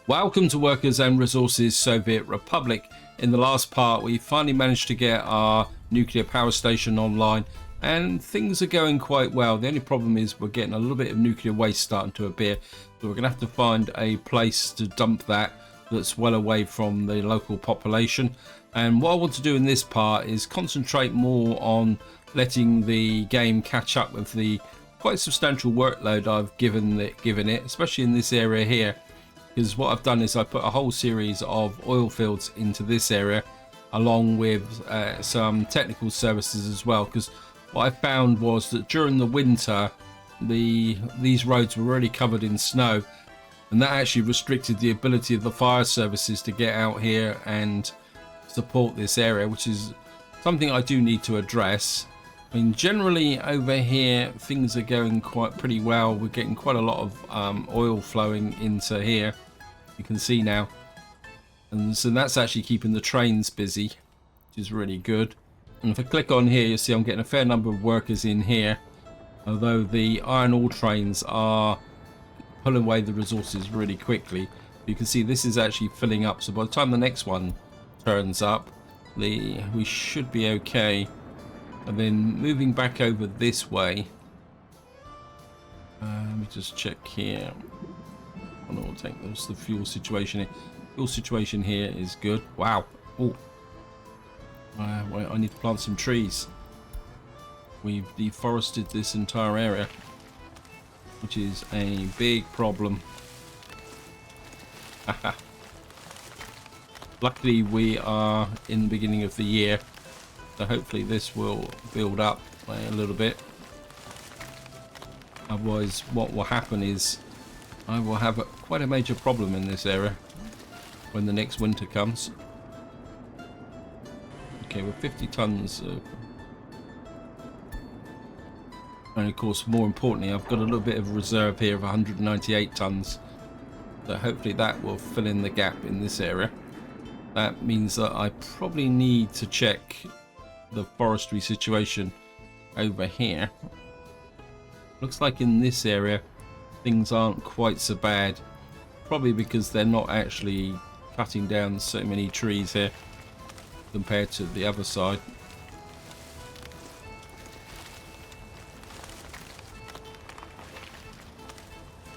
Welcome to Workers and Resources Soviet Republic. In the last part, we finally managed to get our nuclear power station online and things are going quite well. The only problem is we're getting a little bit of nuclear waste starting to appear. So we're going to have to find a place to dump that that's well away from the local population. And what I want to do in this part is concentrate more on letting the game catch up with the quite substantial workload I've given it, especially in this area here. Because what I've done is I put a whole series of oil fields into this area along with some technical services as well, because what I found was that during the winter these roads were already covered in snow, and that actually restricted the ability of the fire services to get out here and support this area, which is something I do need to address. I mean, generally over here things are going pretty well. We're getting quite a lot of oil flowing into here, you can see now, and so that's actually keeping the trains busy, which is really good. And if I click on here, you'll see I'm getting a fair number of workers in here, although the iron ore trains are pulling away the resources really quickly. You can see this is actually filling up, so by the time the next one turns up, we should be okay. And then moving back over this way, let me just check here. We'll take the fuel situation here. Fuel situation here is good. Wow. Oh, wait, I need to plant some trees. We've deforested this entire area, which is a big problem. Luckily we are in the beginning of the year, so hopefully this will build up a little bit. Otherwise what will happen is I will have quite a major problem in this area when the next winter comes. Okay, we're 50 tons of... And of course, more importantly, I've got a little bit of reserve here of 198 tons. So hopefully that will fill in the gap in this area. That means that I probably need to check the forestry situation over here. Looks like in this area things aren't quite so bad, probably because they're not actually cutting down so many trees here compared to the other side.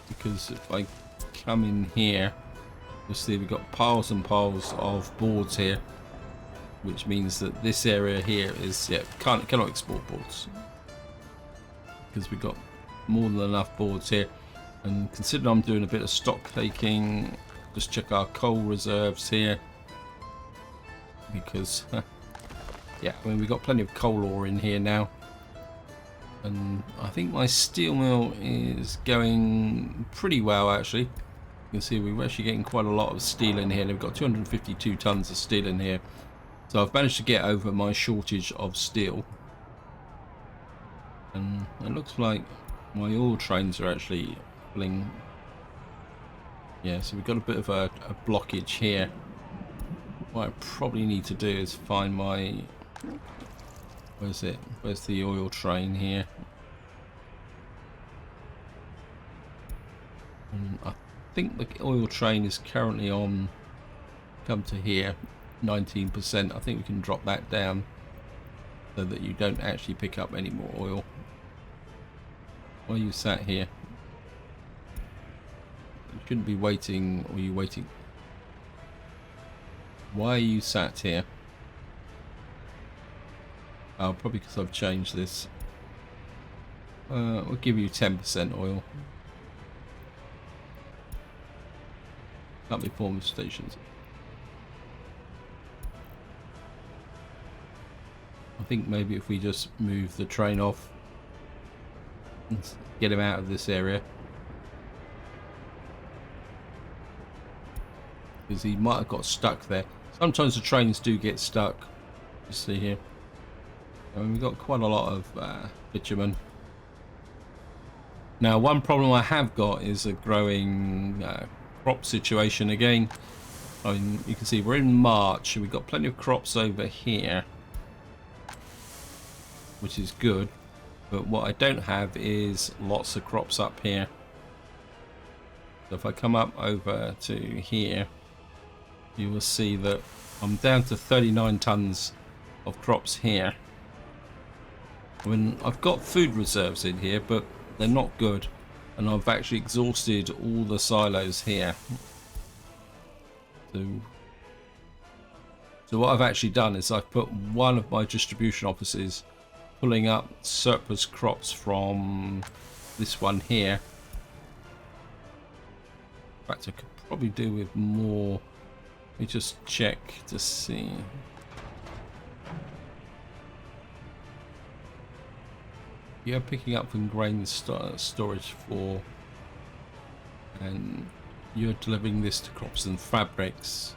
Because if I come in here, you'll see we've got piles and piles of boards here, which means that this area here is cannot export boards because we've got more than enough boards here. And considering I'm doing a bit of stock taking, just check our coal reserves here, because yeah, I mean, we've got plenty of coal ore in here now. And I think my steel mill is going pretty well actually. You can see we're actually getting quite a lot of steel in here. We've got 252 tons of steel in here, so I've managed to get over my shortage of steel. And it looks like my oil trains are actually filling. Yeah, so we've got a bit of a blockage here. What I probably need to do is find my... Where's it? Where's the oil train here? And I think the oil train is currently on, come to here, 19%. I think we can drop that down so that you don't actually pick up any more oil. Why are you sat here? You shouldn't be waiting, or are you waiting? Why are you sat here? Oh, probably because I've changed this. We'll give you 10% oil. Can't be formed stations. I think maybe if we just move the train off and get him out of this area, because he might have got stuck there. Sometimes the trains do get stuck. You see here. I mean, we've got quite a lot of bitumen. Now, one problem I have got is a growing crop situation again. I mean, you can see we're in March and we've got plenty of crops over here, which is good. But what I don't have is lots of crops up here. So if I come up over to here, you will see that I'm down to 39 tons of crops here. I mean, I've got food reserves in here, but they're not good, and I've actually exhausted all the silos here. So what I've actually done is I've put one of my distribution offices pulling up surplus crops from this one here. In fact, I could probably do with more. Let me just check to see. You're picking up from grain storage for, and you're delivering this to crops and fabrics.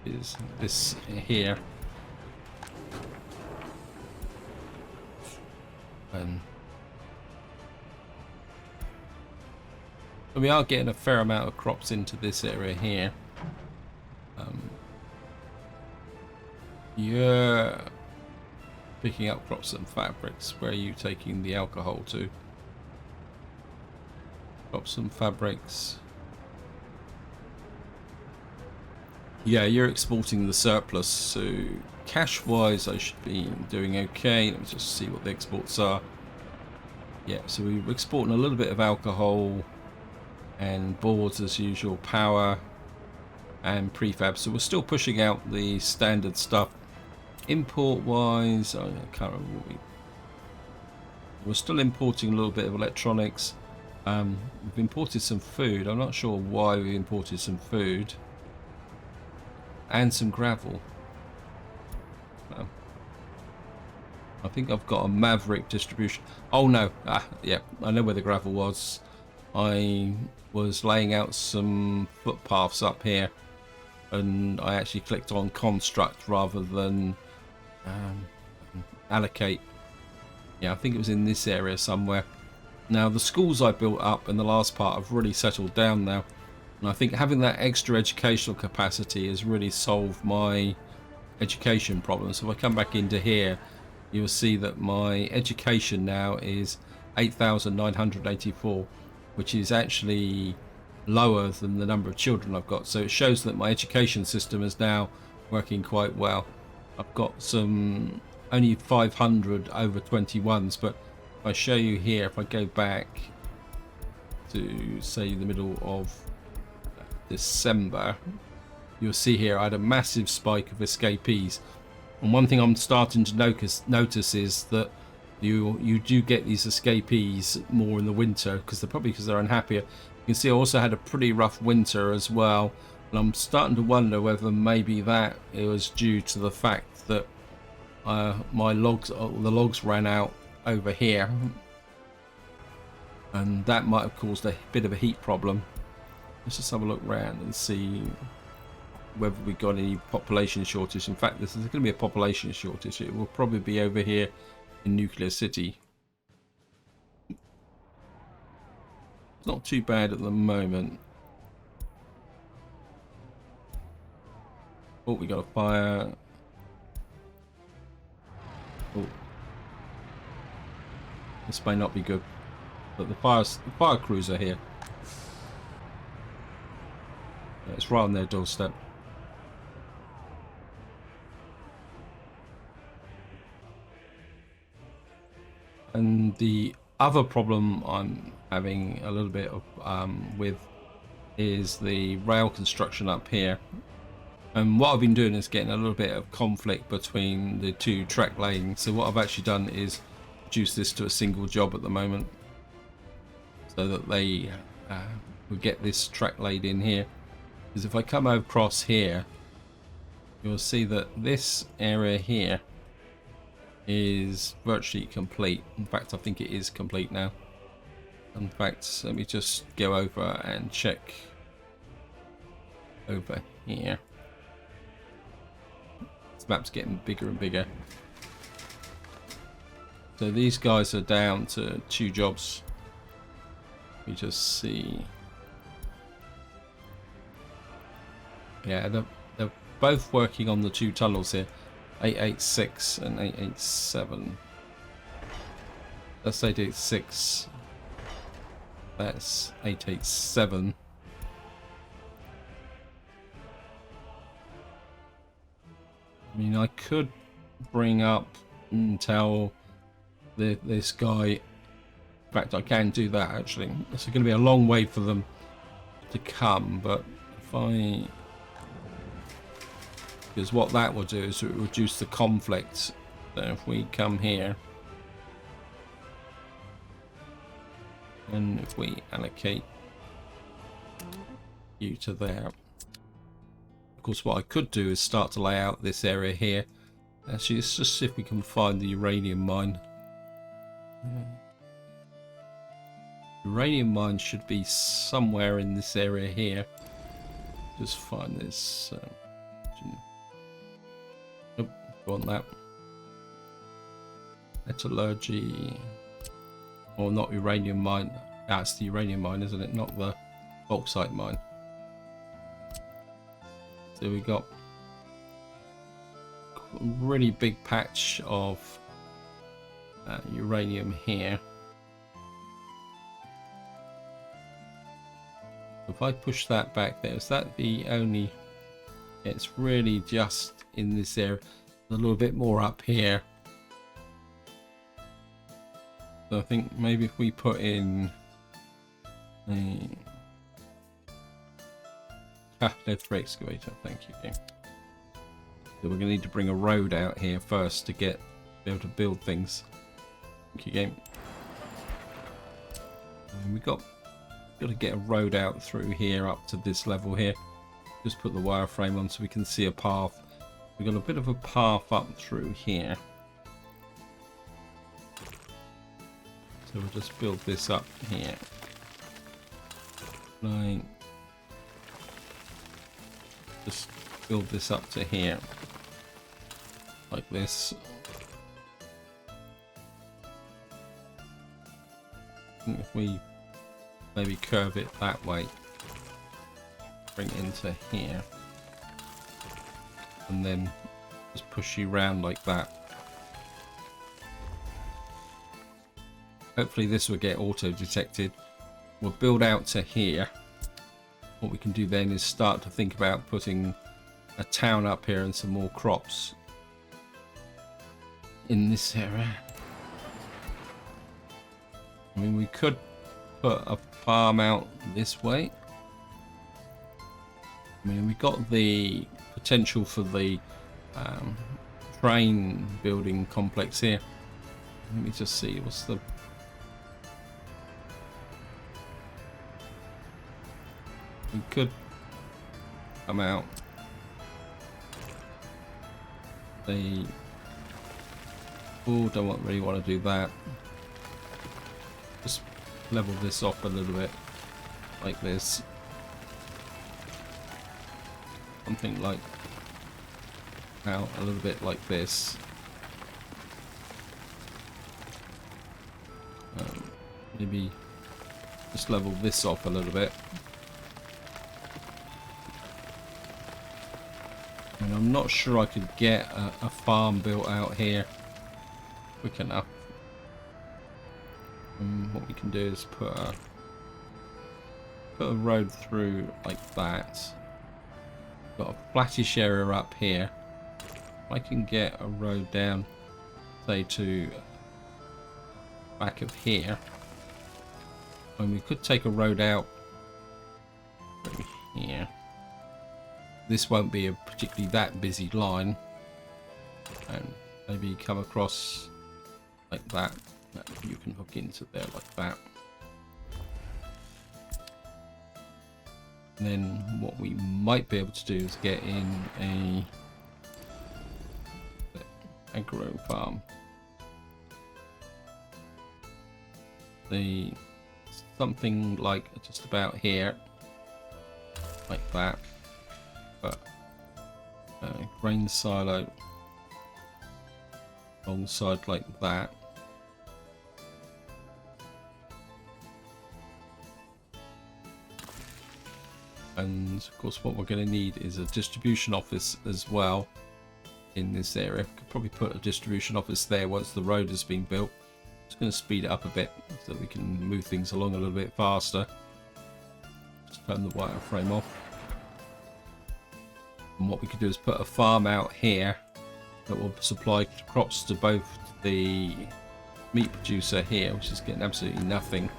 Is this here? And we are getting a fair amount of crops into this area here. You're picking up crops and fabrics. Where are you taking the alcohol to? Crops and fabrics. Yeah, you're exporting the surplus, so cash-wise I should be doing okay. Let me just see what the exports are. Yeah, so we're exporting a little bit of alcohol and boards as usual, power and prefab. So we're still pushing out the standard stuff. Import-wise, I can't remember what we're still importing a little bit of electronics. We've imported some food. I'm not sure why we imported some food. And some gravel. I think I've got a Maverick distribution. Oh no, yeah, I know where the gravel was. I was laying out some footpaths up here, and I actually clicked on construct rather than allocate. Yeah, I think it was in this area somewhere. Now the schools I built up in the last part have really settled down now. And I think having that extra educational capacity has really solved my education problem. So if I come back into here, you'll see that my education now is 8,984, which is actually lower than the number of children I've got. So it shows that my education system is now working quite well. I've got some only 500 over 21s, but if I show you here, if I go back to say the middle of December, you'll see here I had a massive spike of escapees, and one thing I'm starting to notice is that you do get these escapees more in the winter because they're unhappier. You can see I also had a pretty rough winter as well, and I'm starting to wonder whether maybe that it was due to the fact that my the logs ran out over here, and that might have caused a bit of a heat problem. Let's just have a look around and see whether we've got any population shortage. In fact, this is going to be a population shortage. It will probably be over here in Nuclear City. It's not too bad at the moment. Oh, we got a fire. Oh, this may not be good, but the fire crews are here. It's right on their doorstep. And the other problem I'm having a little bit of with is the rail construction up here. And what I've been doing is getting a little bit of conflict between the two track lanes. So what I've actually done is reduce this to a single job at the moment, so that they will get this track laid in here. Because if I come across here, you'll see that this area here is virtually complete. In fact, I think it is complete now. In fact, let me just go over and check over here. This map's getting bigger and bigger. So these guys are down to 2 jobs. We just see. Yeah, they're both working on the 2 tunnels here, 886 and 887. That's 886. That's 887. I mean, I could bring up and tell this guy. In fact, I can do that actually. It's going to be a long way for them to come, but if because what that will do is it will reduce the conflict. So if we come here, and if we allocate you to there, of course what I could do is start to lay out this area here. Actually, let's just see if we can find the uranium mine. Uranium mine should be somewhere in this area here. Just find this. Nope, want that. Metallurgy. Or not uranium mine. That's the uranium mine, isn't it? Not the bauxite mine. So we got a really big patch of uranium here. If I push that back there, is that the only... Yeah, it's really just in this area. A little bit more up here. So I think maybe if we put in a led for excavator, thank you. Okay. So we're going to need to bring a road out here first to be able to build things. Thank you, game. And we got to get a road out through here up to this level here. Just put the wireframe on so we can see a path. We've got a bit of a path up through here. So we'll just build this up here. Like, just build this up to here. Like this. If we maybe curve it that way, bring it into here, and then just push you round like that. Hopefully this will get auto detected. We'll build out to here. What we can do then is start to think about putting a town up here and some more crops in this area. I mean, we could put a farm out this way. I mean, we've got the potential for the train building complex here. Let me just see, what's the... We could come out. They... Oh, don't really want to do that. Just level this off a little bit, like this. Something like out a little bit like this. Maybe just level this off a little bit. And I'm not sure I could get a farm built out here quick enough. What we can do is put a road through like that. Got a flattish area up here. If I can get a road down, say to back of here, and we could take a road out through here. This won't be a particularly that busy line, and maybe come across like that. You can hook into there like that. And then what we might be able to do is get in a agro farm. Something like just about here, like that. But grain silo alongside like that. And of course what we're going to need is a distribution office as well in this area. Could probably put a distribution office there once the road has been built. It's going to speed it up a bit so that we can move things along a little bit faster. Just turn the wireframe off. And what we could do is put a farm out here that will supply crops to both the meat producer here, which is getting absolutely nothing.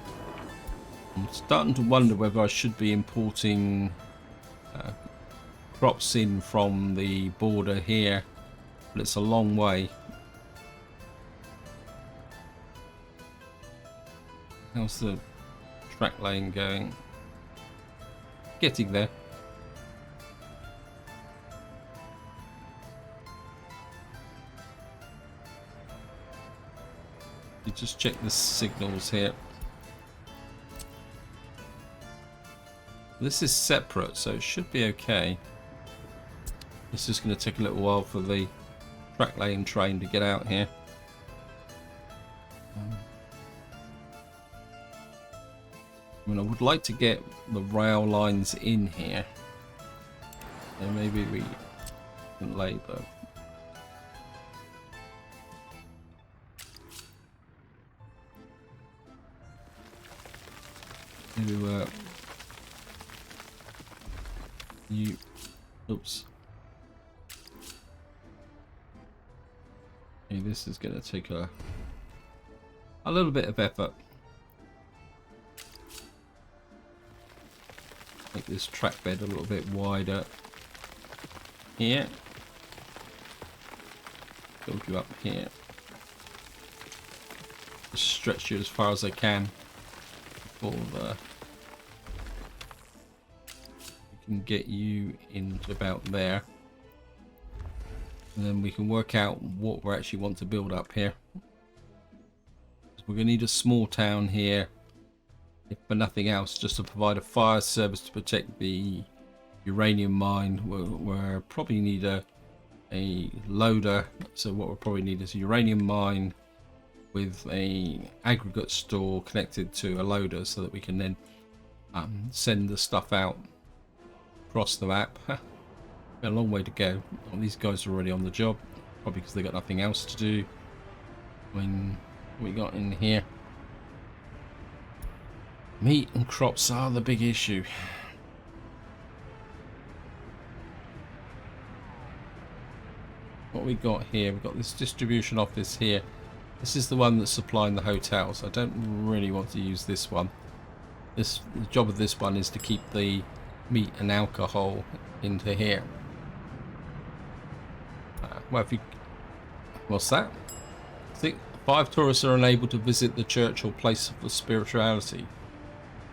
I'm starting to wonder whether I should be importing crops in from the border here, but it's a long way. How's the track lane going? Getting there. You just check the signals here. This is separate, so it should be okay. It's just going to take a little while for the track lane train to get out here. I mean, I would like to get the rail lines in here. So maybe we can labour. Maybe oops. Okay, this is going to take a little bit of effort. Make this track bed a little bit wider here. Build you up here. Just stretch you as far as I can before can get you into about there, and then we can work out what we actually want to build up here. We're going to need a small town here, if for nothing else, just to provide a fire service to protect the uranium mine. We'll probably need a loader, so what we'll probably need is a uranium mine with a aggregate store connected to a loader, so that we can then send the stuff out across the map. Got a long way to go. Well, these guys are already on the job, probably because they got nothing else to do. When we got in here, meat and crops are the big issue. What we got here, we've got this distribution office here. This is the one that's supplying the hotels. I don't really want to use this one. The job of this one is to keep the meat and alcohol into here. Well, if you, what's that? I think 5 tourists are unable to visit the church or place of spirituality.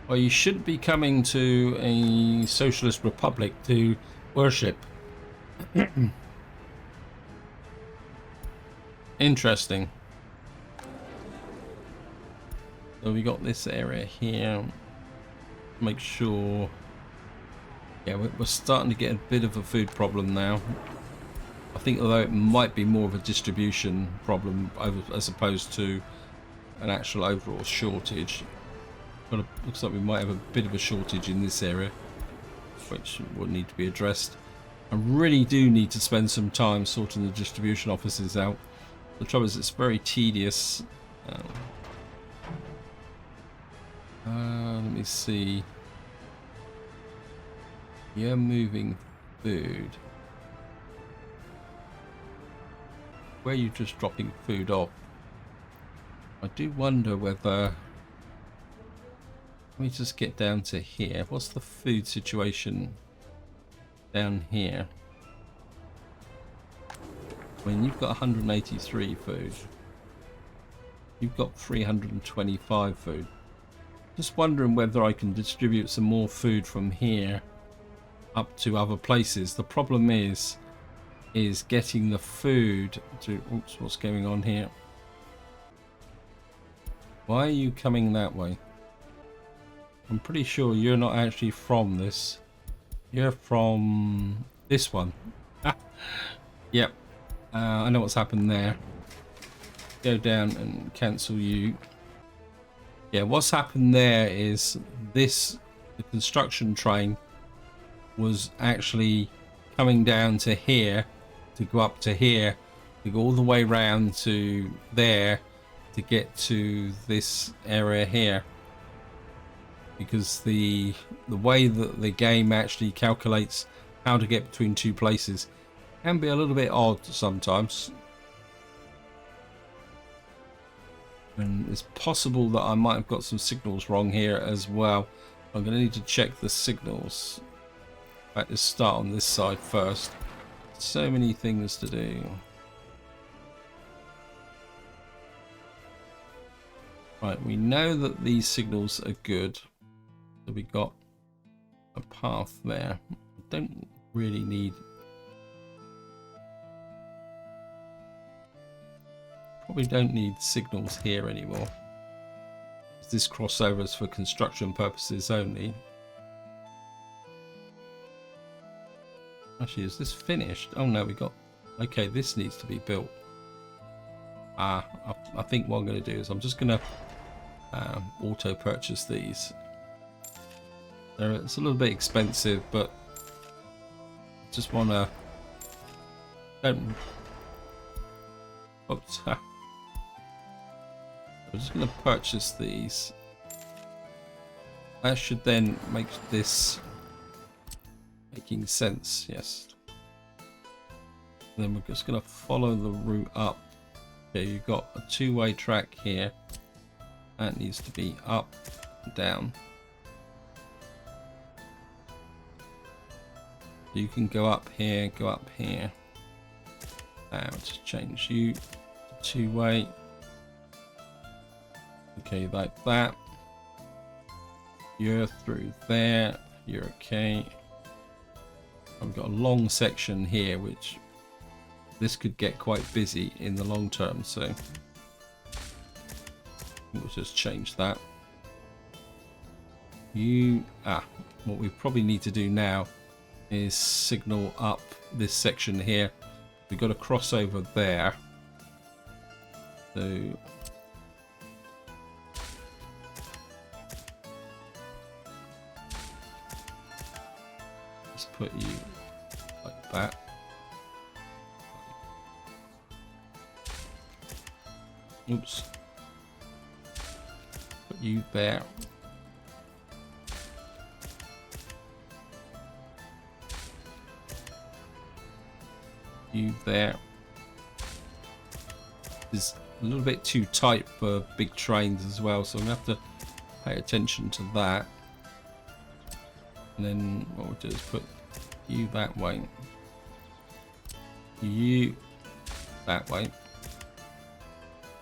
Well, you shouldn't be coming to a socialist republic to worship. Interesting. So we got this area here. Make sure. Yeah, we're starting to get a bit of a food problem now. I think although it might be more of a distribution problem as opposed to an actual overall shortage. But it looks like we might have a bit of a shortage in this area, which would need to be addressed. I really do need to spend some time sorting the distribution offices out. The trouble is it's very tedious. Let me see. You're moving food. Where are you just dropping food off? I do wonder whether... Let me just get down to here. What's the food situation down here? I mean, you've got 183 food. You've got 325 food. Just wondering whether I can distribute some more food from here up to other places. The problem is getting the food to... Oops, what's going on here? Why are you coming that way? I'm pretty sure you're not actually from this. You're from this one. Yep. I know what's happened there. Go down and cancel you. Yeah, what's happened there is the construction train was actually coming down to here to go up to here to go all the way round to there to get to this area here, because the way that the game actually calculates how to get between two places Can be a little bit odd sometimes. And it's possible that I might have got some signals wrong here as well. I'm going to need to check the signals. Right, let's start on this side first. So many things to do. Right, we know that these signals are good. So we got a path there. Don't really need... Probably don't need signals here anymore. This crossover is for construction purposes only. Actually, is this finished? Oh no, we got... Okay, this needs to be built. I think what I'm going to do is I'm just going to auto purchase these. It's a little bit expensive, but just want to... Don't... Oops. I'm just going to purchase these. That should then make this making sense. Yes. And then we're just going to follow the route up. Okay, you've got a two-way track here. That needs to be up and down. You can go up here, go up here. Now just change you to two-way. Okay, like that. You're through there. You're okay. I've got a long section here, which this could get quite busy in the long term, so we'll just change that. What we probably need to do now is signal up this section here. We've got a crossover there, so let's put you like that. Oops. Put you there. You there. It's a little bit too tight for big trains as well, so I'm going to have to pay attention to that. And then what we'll do is put you that way. You that way.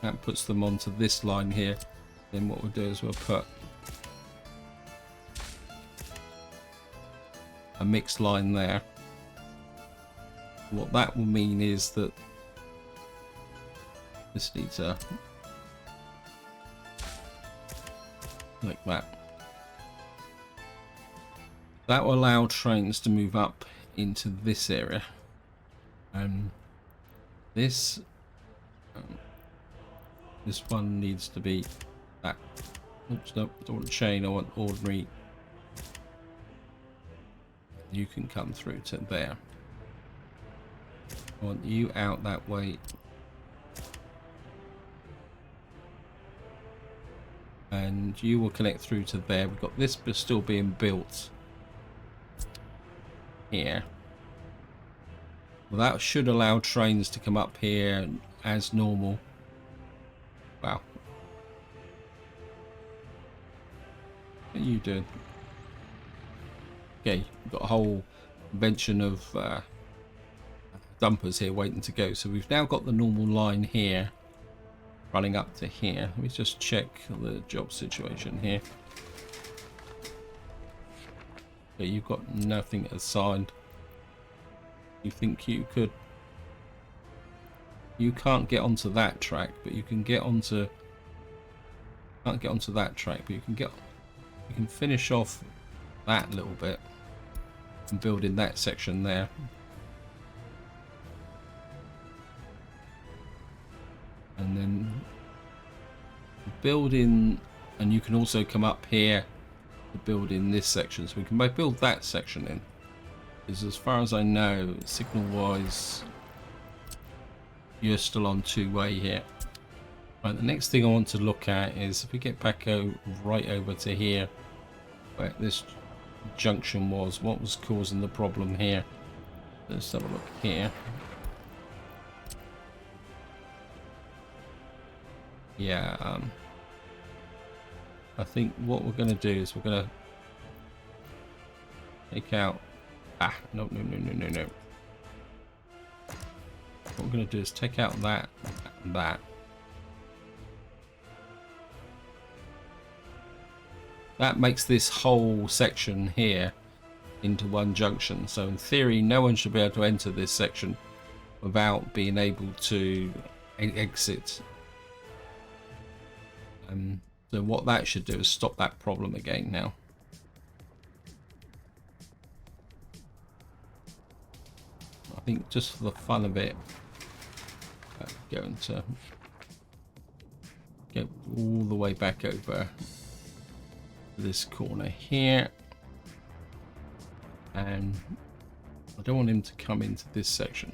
That puts them onto this line here. Then what we'll do is we'll put a mixed line there. What that will mean is that this needs a like that. That will allow trains to move up into this area, and this one needs to be that. Oops, no, I don't want chain, I want ordinary. You can come through to there. I want you out that way. And you will connect through to there. We've got this still being built here. Well, that should allow trains to come up here as normal. Wow. What are you doing? Okay, we've got a whole convention of dumpers here waiting to go. So we've now got the normal line here running up to here. Let me just check the job situation here. Okay, you've got nothing assigned. You think you could... You can't get onto that track, but you can get onto... Can't get onto that track, but you can get... You can finish off that little bit and build in that section there. And then build in, and you can also come up here to build in this section, so we can build that section in, because as far as I know, signal wise you're still on two-way here. Right, the next thing I want to look at is if we get back right over to here where this junction was, what was causing the problem here. Let's have a look here. Yeah, I think what we're going to do is we're going to take out... no. What we're going to do is take out that and that. That makes this whole section here into one junction. So in theory, no one should be able to enter this section without being able to exit. So what that should do is stop that problem again now. I think just for the fun of it, I'm going to get all the way back over this corner here, and I don't want him to come into this section.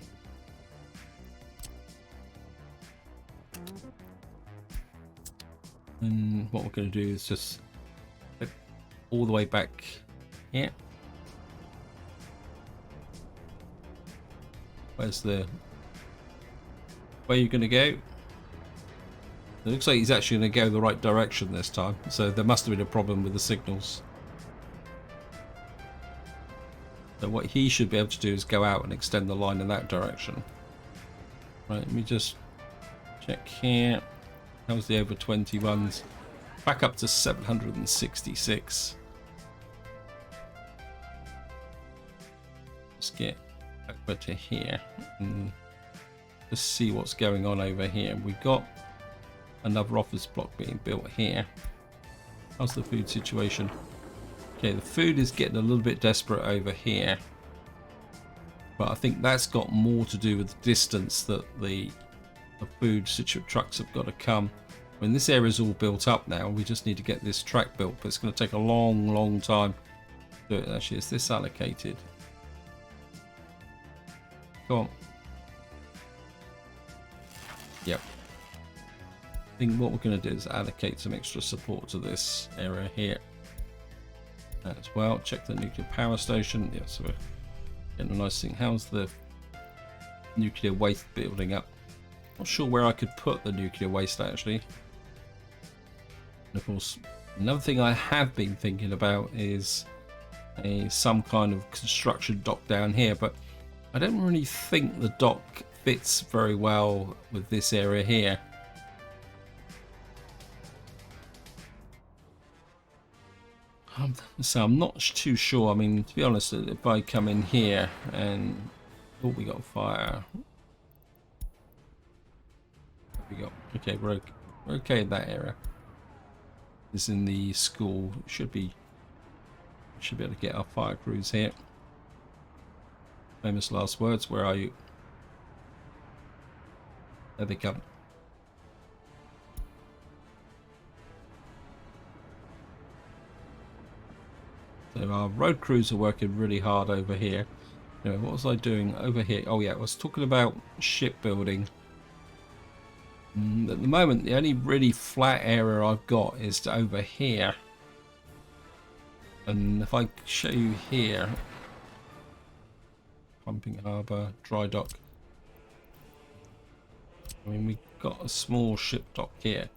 And what we're going to do is just all the way back here. Where's the... Where are you going to go? It looks like he's actually going to go the right direction this time. So there must have been a problem with the signals. So what he should be able to do is go out and extend the line in that direction. Right, let me just check here. How's the over 20 runs? Back up to 766. Let's get over to here and just see what's going on over here. We've got another office block being built here. How's the food situation? Okay, the food is getting a little bit desperate over here, but I think that's got more to do with the distance that the food trucks have got to come. I mean, this area is all built up now. We just need to get this track built, but it's going to take a long time to do it. Actually, is this allocated? Go on. Yep. I think what we're going to do is allocate some extra support to this area here as well. Check the nuclear power station. Yeah, so we're getting a nice thing. How's the nuclear waste building up? Not sure where I could put the nuclear waste actually. And of course, another thing I have been thinking about is some kind of construction dock down here, but I don't really think the dock fits very well with this area here. So I'm not too sure. I mean, to be honest, if I come in here and oh, we got fire. We got okay. We're okay in that area. This is in the school. Should be able to get our fire crews here. Famous last words. Where are you? There they come. So our road crews are working really hard over here. Anyway, what was I doing over here? Oh yeah, I was talking about shipbuilding. At the moment, the only really flat area I've got is over here. And if I show you here, pumping harbour, dry dock. I mean, we've got a small ship dock here,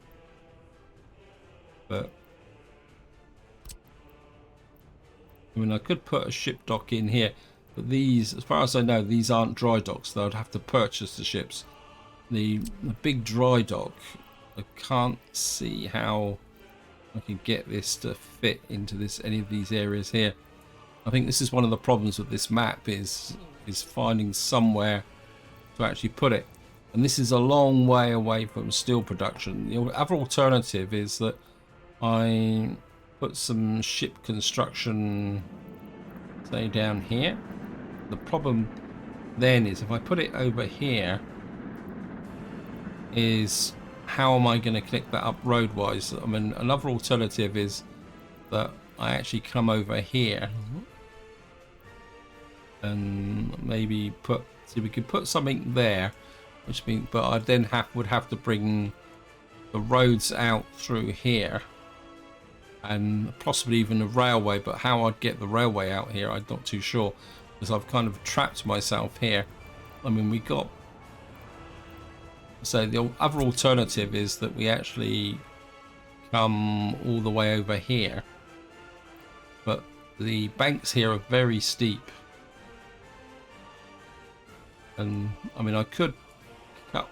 but I mean, I could put a ship dock in here, but these, as far as I know, these aren't dry docks. So I'd have to purchase the ships. The big dry dock, I can't see how I can get this to fit into any of these areas here. I think this is one of the problems with this map is finding somewhere to actually put it. And this is a long way away from steel production. The other alternative is that I put some ship construction, say, down here. The problem then is if I put it over here, is how am I going to connect that up road-wise? I mean, another alternative is that I actually come over here and maybe see, we could put something there, which means, but I then would have to bring the roads out through here and possibly even a railway, but how I'd get the railway out here, I'm not too sure. because I've kind of trapped myself here. I mean, we got... So the other alternative is that we actually come all the way over here. But the banks here are very steep. And, I mean, I could cut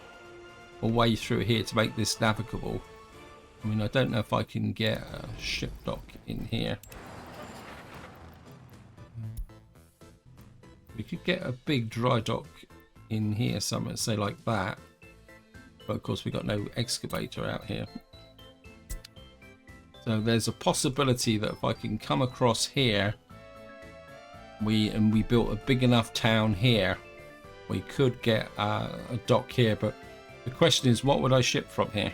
a way through here to make this navigable. I mean, I don't know if I can get a ship dock in here. We could get a big dry dock in here somewhere, say like that. But of course we got no excavator out here. So there's a possibility that if I can come across here, we built a big enough town here, we could get a dock here. But the question is, what would I ship from here?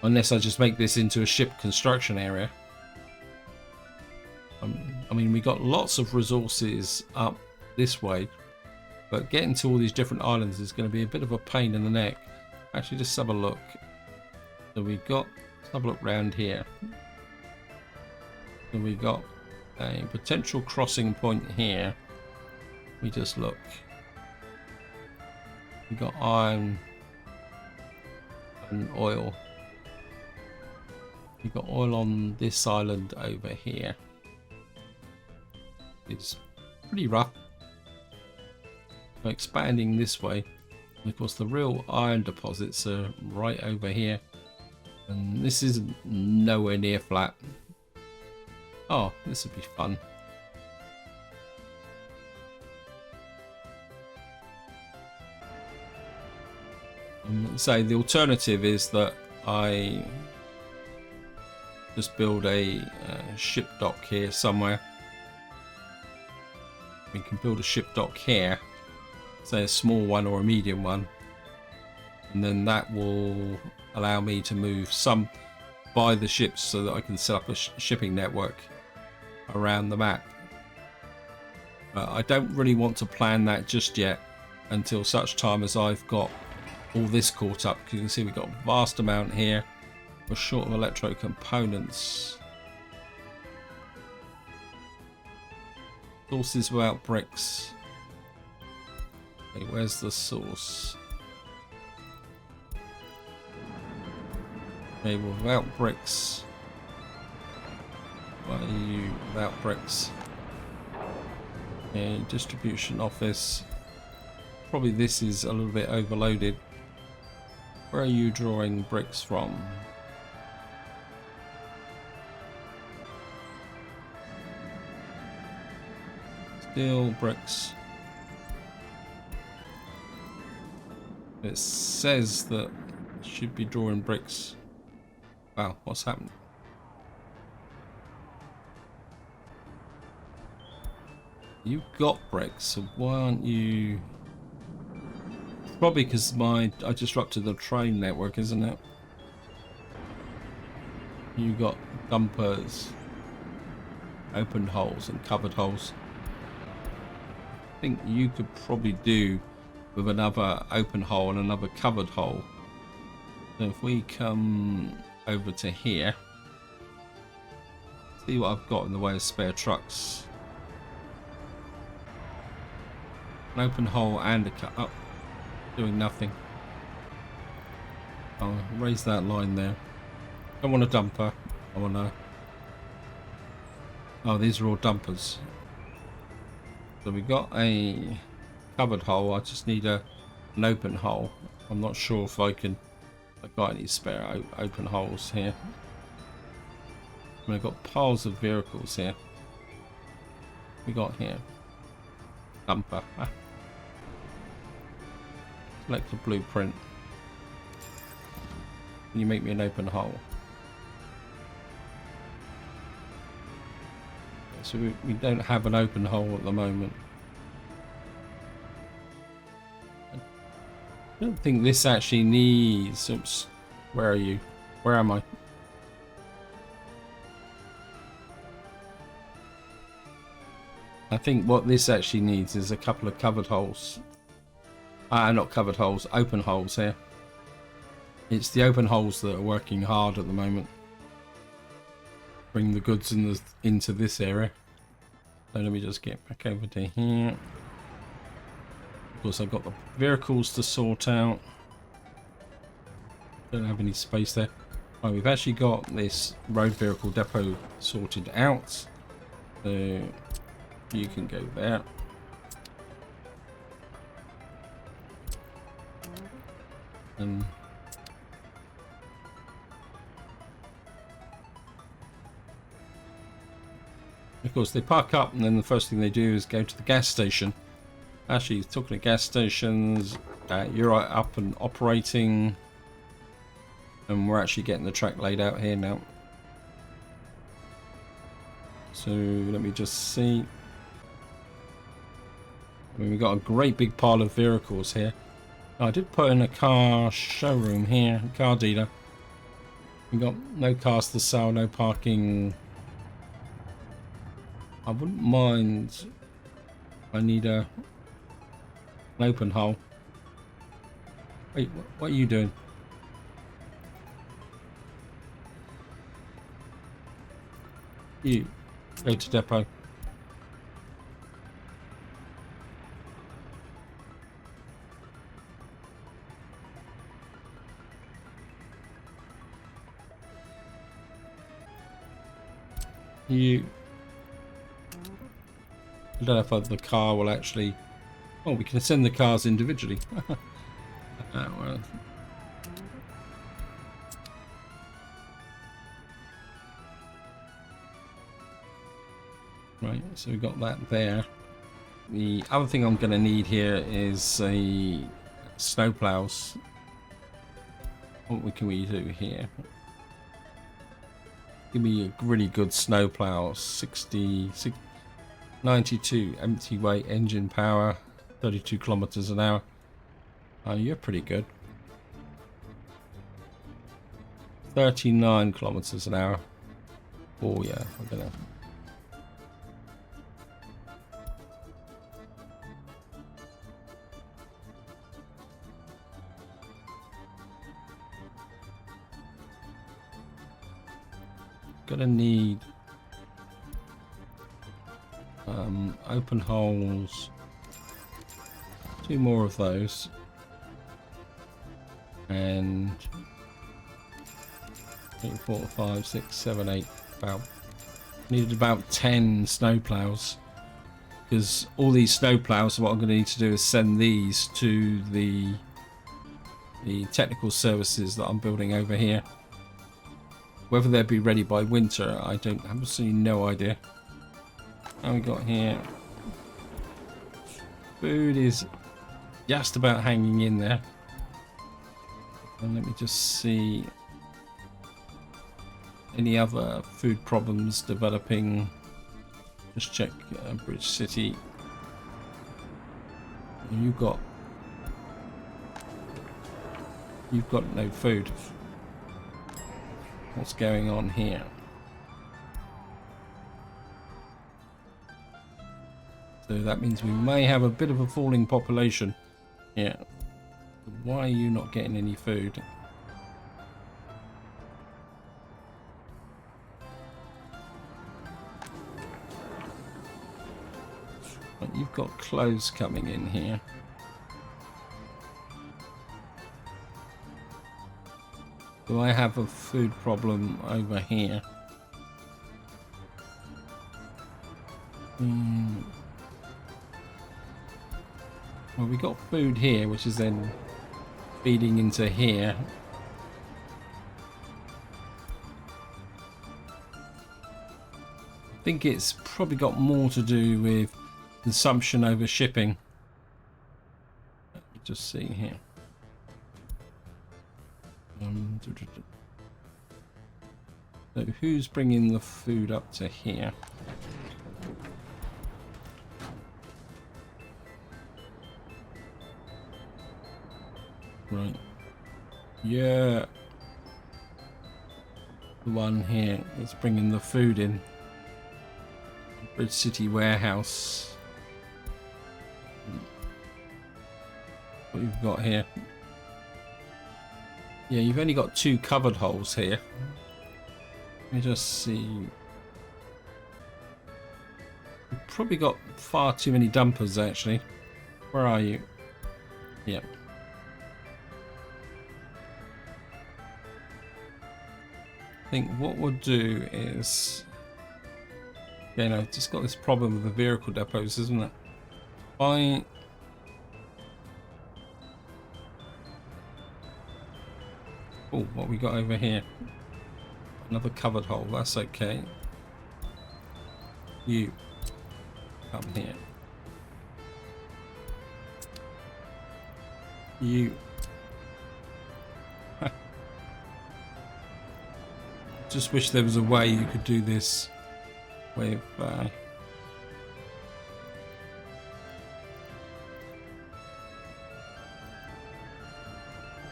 Unless I just make this into a ship construction area. I mean, we got lots of resources up this way, but getting to all these different islands is going to be a bit of a pain in the neck. Actually, just have a look. So we got, let's have a look round here. So we got a potential crossing point here. We just look. We got iron and oil. We got oil on this island over here. It's pretty rough. So expanding this way. And of course the real iron deposits are right over here. And this is nowhere near flat. Oh, this would be fun. So the alternative is that I just build a ship dock here somewhere. We can build a ship dock here, say a small one or a medium one, and then that will allow me to move some by the ships so that I can set up a shipping network around the map. I don't really want to plan that just yet until such time as I've got all this caught up. You can see we've got a vast amount here. We're short of electro components. Sources without bricks. Okay, where's the source? Okay, well, without bricks. Why are you without bricks? Okay, distribution office. Probably this is a little bit overloaded. Where are you drawing bricks from? Steel, bricks. It says that it should be drawing bricks. Wow, what's happened? You've got bricks, so why aren't you... It's probably because I disrupted the train network, isn't it? You got dumpers, open holes and covered holes. I think you could probably do with another open hole and another covered hole. So if we come over to here, see what I've got in the way of spare trucks. An open hole and a cut up, doing nothing. I'll raise that line there. I want a dumper. I want a... Oh, these are all dumpers. So we got a covered hole. I just need an open hole. I'm not sure if I've got any spare open holes here. And we've got piles of vehicles here. We got here dumper. Select a blueprint. Can you make me an open hole? So we don't have an open hole at the moment. I don't think this actually needs... Oops. Where are you? Where am I? I think what this actually needs is a couple of covered holes. Not covered holes, open holes here. It's the open holes that are working hard at the moment. Bring the goods into this area. So let me just get back over to here. Of course, I've got the vehicles to sort out. Don't have any space there. Right, we've actually got this road vehicle depot sorted out. So you can go there. And of course, they park up, and then the first thing they do is go to the gas station. Actually, talking of gas stations, you're up and operating, and we're actually getting the track laid out here now. So let me just see. I mean, we've got a great big pile of vehicles here. I did put in a car showroom here, car dealer. We got no cars to sell, no parking. I wouldn't mind. I need an open hole. Wait, what are you doing? You go to depot. You. I don't know if the car will actually. Oh, we can send the cars individually. Well. Right, so we've got that there. The other thing I'm going to need here is a snow plows. What can we do here? Give me a really good snow plow. 92 empty weight engine power, 32 kilometers an hour. Oh, you're pretty good. 39 kilometers an hour. Oh yeah, I'm gonna. Gonna need open holes, 2 more of those, and 3, 4, 5, 6, 7, 8. Needed about 10 snow plows, because all these snow plows, what I'm going to need to do is send these to the technical services that I'm building over here. Whether they'll be ready by winter, I have absolutely no idea. How we got here? Food is just about hanging in there. And let me just see any other food problems developing. Just check Bridge City. You've got no food. What's going on here? So that means we may have a bit of a falling population. Yeah. Why are you not getting any food? But you've got clothes coming in here. Do I have a food problem over here? Well, we got food here, which is then feeding into here. I think it's probably got more to do with consumption over shipping. Let me just see here. So who's bringing the food up to here? Right. Yeah. The one here that's bringing the food in. Bridge City warehouse. What you've got here? Yeah, you've only got 2 covered holes here. Let me just see. We probably got far too many dumpers actually. Where are you? Yep. I think what we'll do is, you know, just got this problem with the vehicle depots, isn't it? Oh, what we got over here? Another covered hole. That's okay. You come here. You. Just wish there was a way you could do this with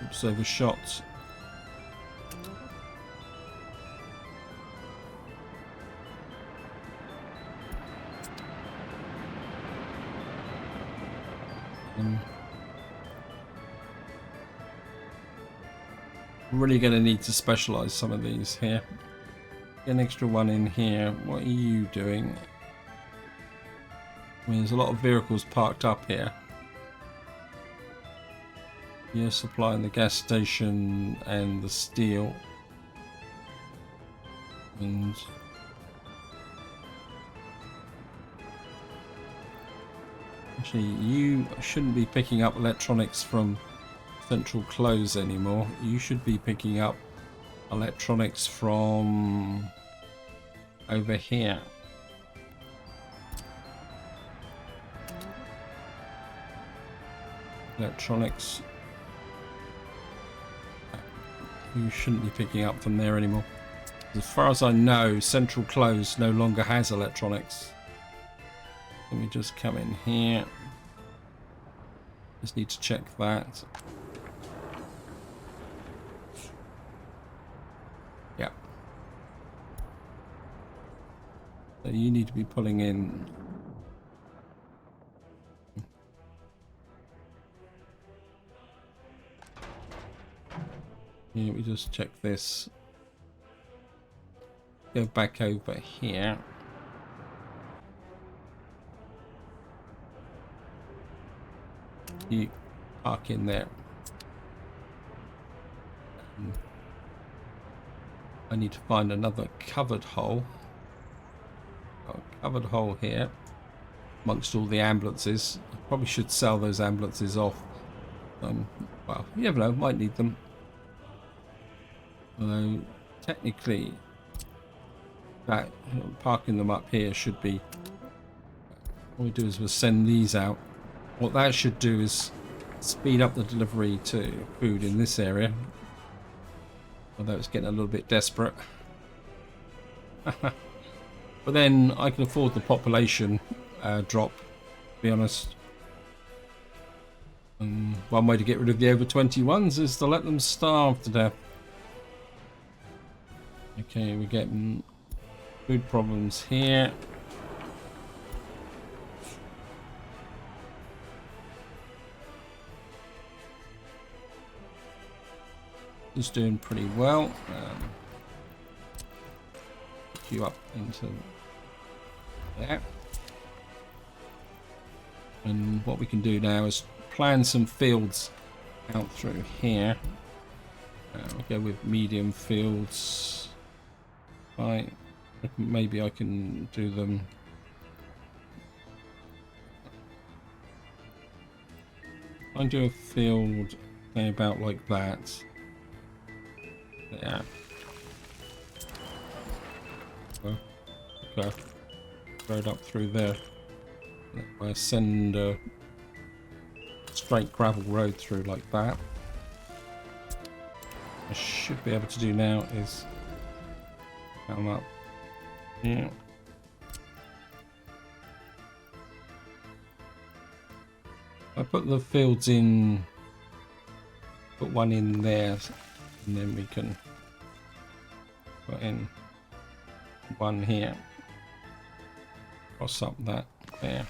oops, overshot. Really going to need to specialize some of these here. Get an extra one in here. What are you doing? I mean, there's a lot of vehicles parked up here. You're supplying the gas station and the steel. And actually, you shouldn't be picking up electronics from central close anymore. You should be picking up electronics from over here. Electronics. You shouldn't be picking up from there anymore. As far as I know, central close no longer has electronics. Let me just come in here. Just need to check that. Yeah. So you need to be pulling in. Let me just check this. Go back over here. You park in there. I need to find another covered hole. Got a covered hole here amongst all the ambulances. I probably should sell those ambulances off. Well, you never know, might need them. Although technically that parking them up here should be, what we do is we'll send these out. What that should do is speed up the delivery to food in this area, although it's getting a little bit desperate. But then I can afford the population drop, to be honest. One way to get rid of the over 21s is to let them starve to death. Okay, we're getting food problems here. Just doing pretty well. Pick you up into there. And what we can do now is plan some fields out through here. We'll go with medium fields. Right, maybe I can do them. I do a field about like that. Yeah. Okay. Road up through there. I send a straight gravel road through like that. I should be able to do now is come up here. I put the fields in, put one in there, and then we can put in one here. Cross up that there.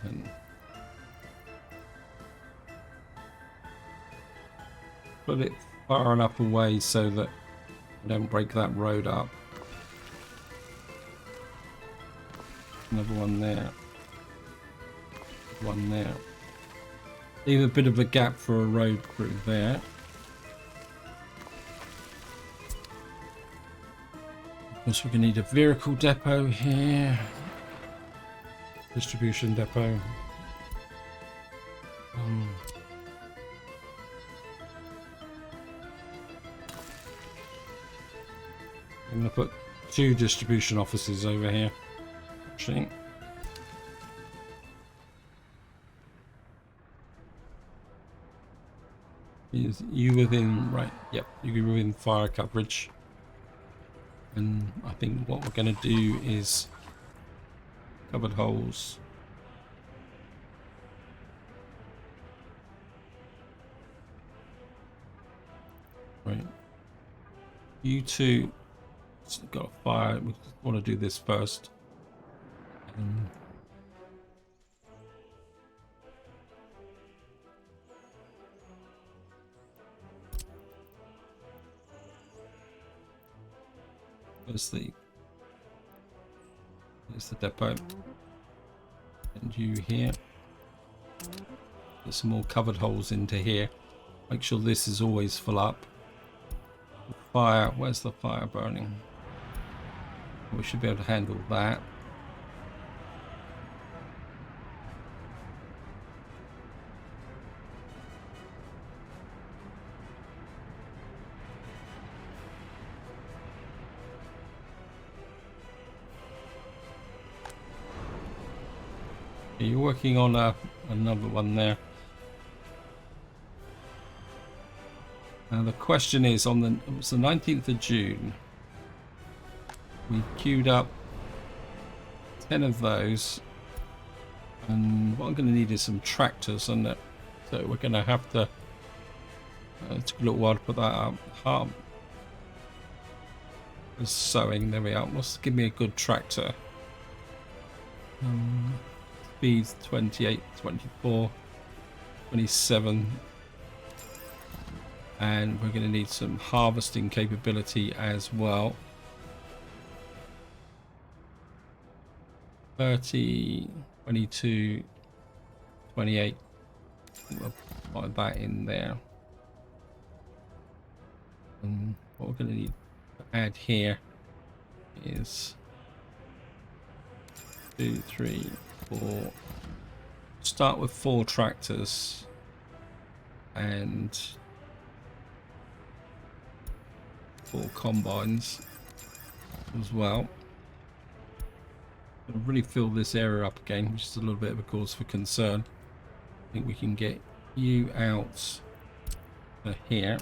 And put it far enough away so that I don't break that road up. Another one there. One there. Leave a bit of a gap for a road crew there. Of course, we're going to need a vehicle depot here. Distribution depot. I'm going to put 2 distribution offices over here. Actually. Is you within, right? Yep, you're within fire coverage. And I think what we're going to do is covered holes. Right. You two got a fire. We want to do this first. There's the depot. And you here. Get some more covered holes into here. Make sure this is always full up. Fire, where's the fire burning? We should be able to handle that. You're working on another one there. Now the question is, it was the 19th of June. We queued up 10 of those, and what I'm going to need is some tractors on it. So we're going to have to. It took a little while to put that up. Sowing. There we are. Let's give me a good tractor. Speeds 28, 24, 27. And we're going to need some harvesting capability as well. 30, 22, 28. We'll put that in there. And what we're going to need to add here is 2, 3, 4. Start with 4 tractors and 4 combines as well. I'll really fill this area up again, which is a little bit of a cause for concern. I think we can get you out here.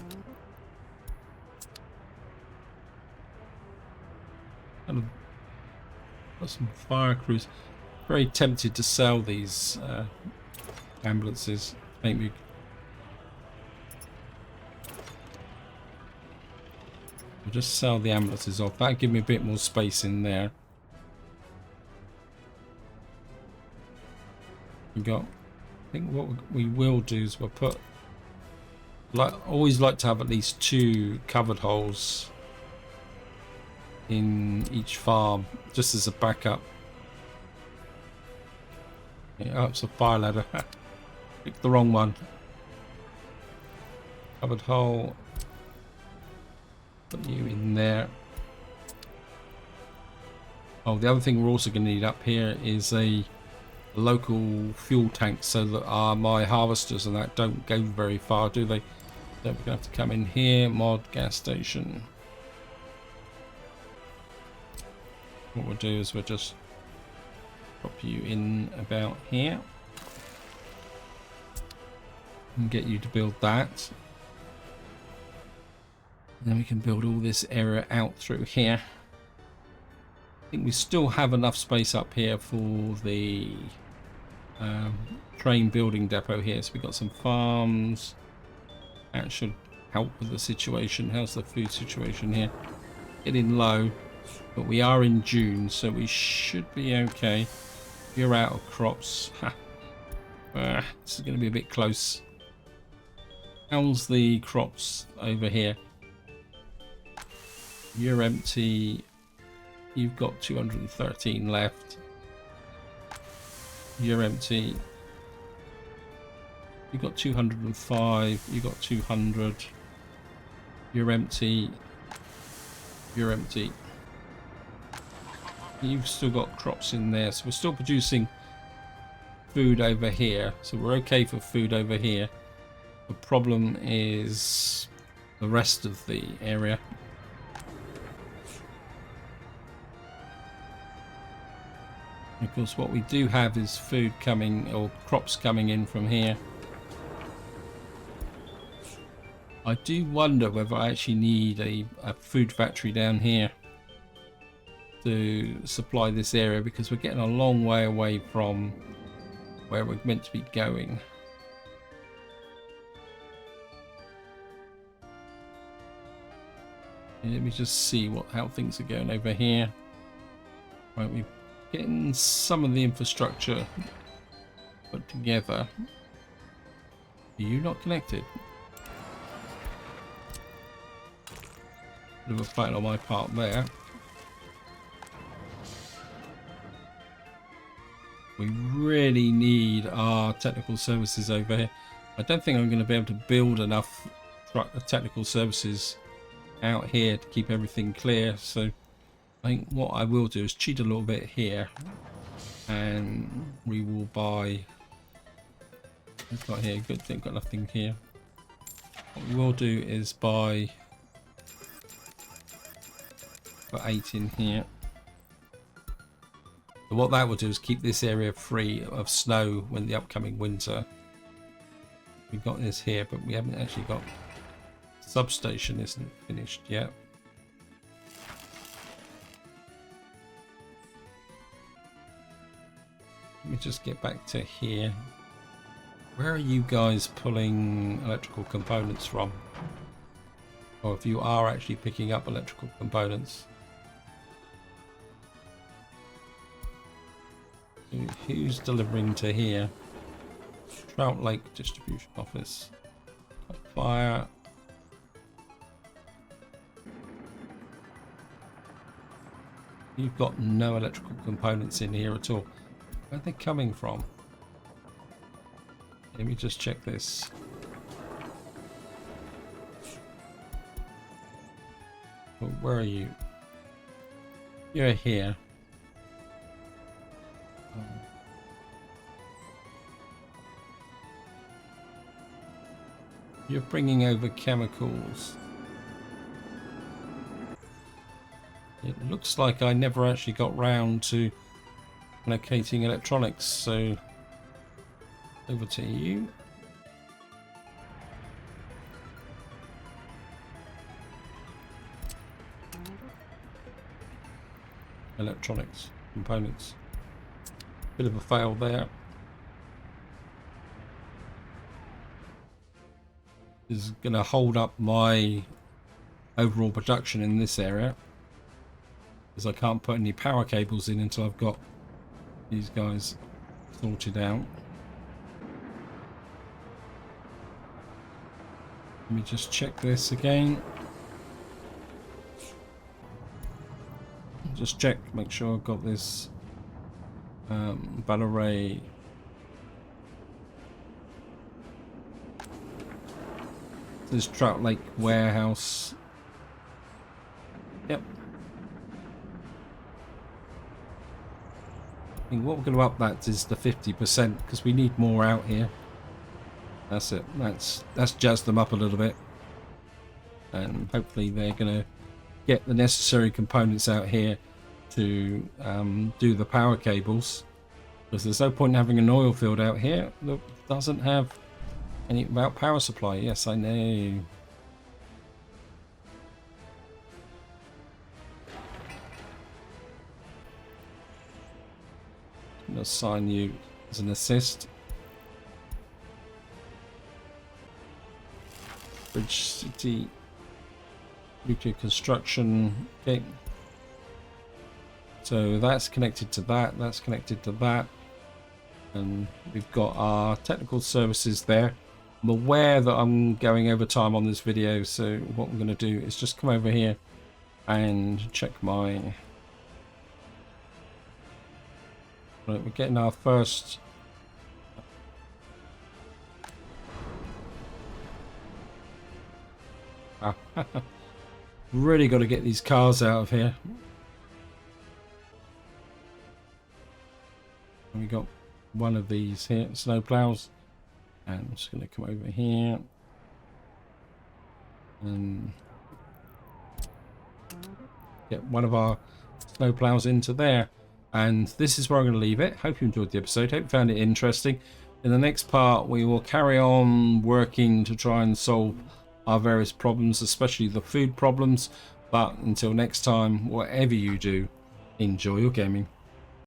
And got some fire crews. Very tempted to sell these ambulances. We'll just sell the ambulances off. That'll give me a bit more space in there. I think what we will do is we'll put. Always like to have at least 2 covered holes in each farm, just as a backup. Yeah, it's a fire ladder. Picked the wrong one. Covered hole. Put you in there. Oh, the other thing we're also going to need up here is a local fuel tank, so that my harvesters and that don't go very far, do they? So we're going to have to come in here. Mod gas station. What we'll do is we'll just drop you in about here and get you to build that. And then we can build all this area out through here. I think we still have enough space up here for the train building depot here. So we've got some farms. That should help with the situation. How's the food situation here? Getting low. But we are in June, so we should be okay. You're out of crops. This is going to be a bit close. How's the crops over here? You're empty. You've got 213 left. You're empty. You got 205. You got 200. You're empty. You're empty. You've still got crops in there, so we're still producing food over here, so we're okay for food over here. The problem is the rest of the area. Because what we do have is food coming, or crops coming in from here. I do wonder whether I actually need a food factory down here to supply this area, because we're getting a long way away from where we're meant to be going. Let me just see how things are going over here. Right, we're getting some of the infrastructure put together. Are you not connected? Bit of a fail on my part there. We really need our technical services over here. I don't think I'm going to be able to build enough technical services out here to keep everything clear. So I think what I will do is cheat a little bit here, and we will buy. I've got here. Good thing, got nothing here. What we will do is buy for 8 in here. So what that will do is keep this area free of snow when the upcoming winter. We've got this here, but we haven't actually got substation isn't finished yet. Let me just get back to here. Where are you guys pulling electrical components from? Or if you are actually picking up electrical components. Who's delivering to here? Trout Lake Distribution Office. Fire. You've got no electrical components in here at all. Where are they coming from? Let me just check this. Well, where are you? You're here. You're bringing over chemicals. It looks like I never actually got round to locating electronics, so over to you. Electronics, components. Bit of a fail there. This is going to hold up my overall production in this area, because I can't put any power cables in until I've got these guys sorted out. Let me just check this again. Just check, make sure I've got this battle array. This Trout Lake warehouse. Yep. I think what we're going to up that is the 50%, because we need more out here. That's it. That's jazzed them up a little bit, and hopefully they're going to get the necessary components out here to do the power cables, because there's no point in having an oil field out here that doesn't have any about power supply. Yes, I know. I'm going to assign you as an assist. Bridge City nuclear construction. Okay, so that's connected to that, that's connected to that, and we've got our technical services there. I'm aware that I'm going over time on this video, so what I'm going to do is just come over here and check my... Right, we're getting our first Really got to get these cars out of here. We got one of these here, snow plows, and I'm just going to come over here and get one of our snow plows into there. And this is where I'm going to leave it. Hope you enjoyed the episode. Hope you found it interesting. In the next part, we will carry on working to try and solve our various problems, especially the food problems. But until next time, whatever you do, enjoy your gaming.